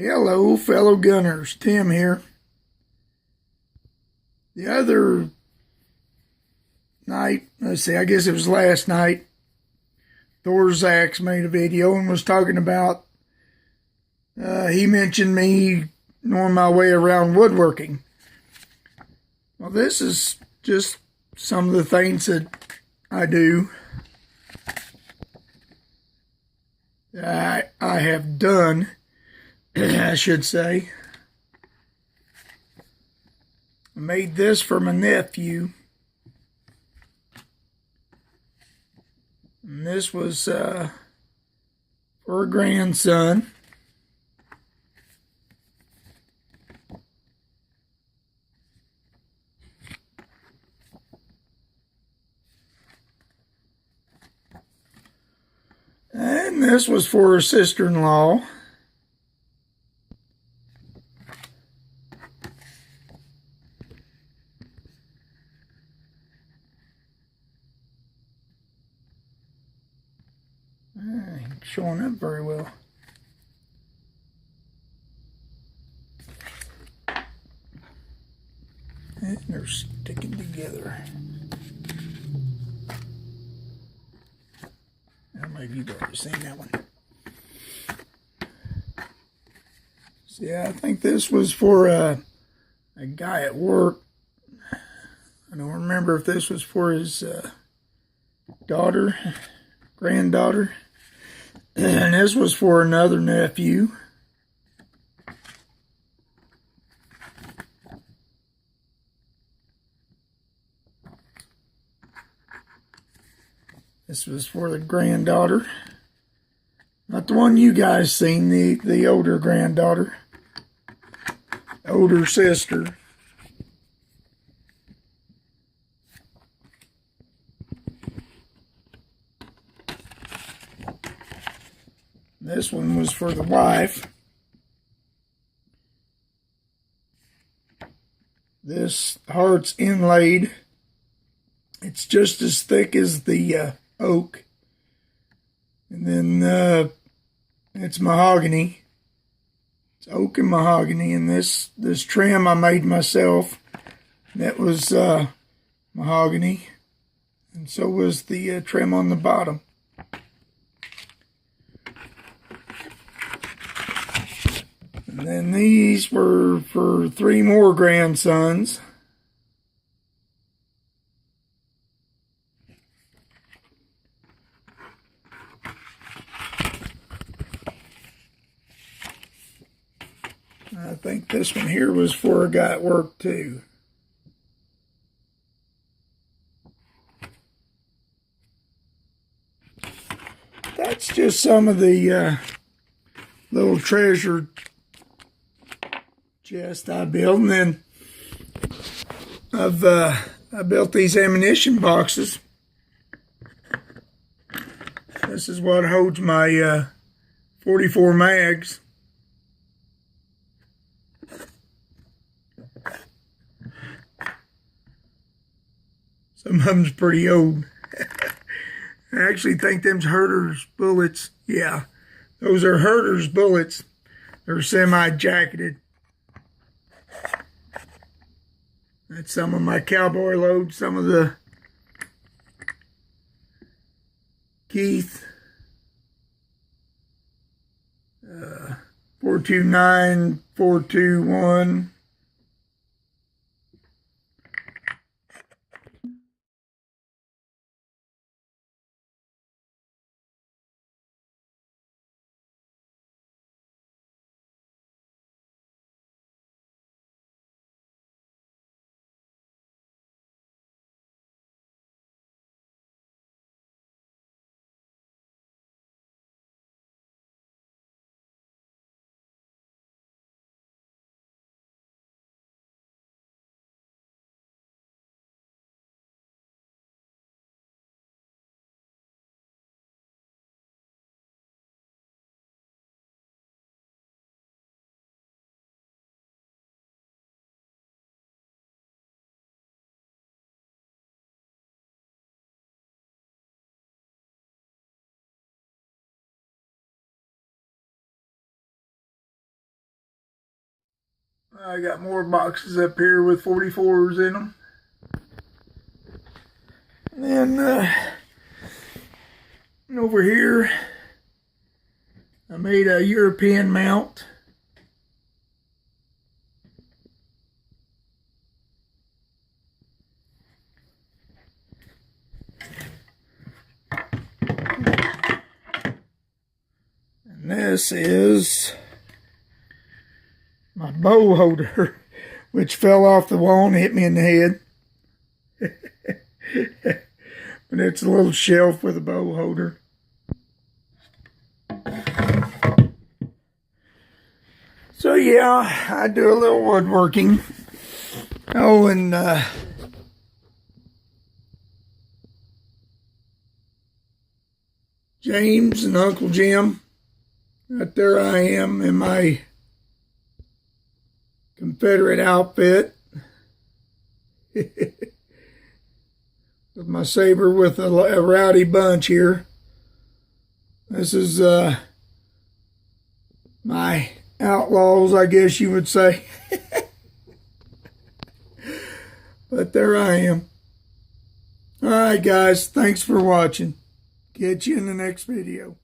Hello, fellow gunners. Tim here. The other night, I guess it was last night, Thor Zach's made a video and was talking about, he mentioned me knowing my way around woodworking. Well, this is just some of the things that I do. I have done, I should say. I made this for my nephew. And this was for a grandson. And this was for her sister-in-law. Ain't showing up very well. And they're sticking together. Maybe you've already seen that one. So yeah, I think this was for a guy at work. I don't remember if this was for his granddaughter. And this was for another nephew. This was for the granddaughter. Not the one you guys seen, the older granddaughter. Older sister. This one was for the wife. This heart's inlaid. It's just as thick as the oak. And then it's mahogany. It's oak and mahogany. And this trim I made myself. That was mahogany. And so was the trim on the bottom. And then these were for 3 more grandsons. I think this one here was for a guy at work too. That's just some of the little treasure chest I built. And then I built these ammunition boxes. This is what holds my 44 mags. Some of them's pretty old. I actually think them's Herder's bullets. Yeah, those are Herder's bullets. They're semi-jacketed. That's some of my cowboy loads, some of the Keith 429, 421. I got more boxes up here with 44s in them. And then over here, I made a European mount. And this is my bow holder, which fell off the wall and hit me in the head. But it's a little shelf with a bow holder. So yeah, I do a little woodworking. Oh, and James and Uncle Jim, right there I am in my Confederate outfit. With my saber with a rowdy bunch here. This is my Outlaws, I guess you would say. But there I am. Alright guys, thanks for watching. Catch you in the next video.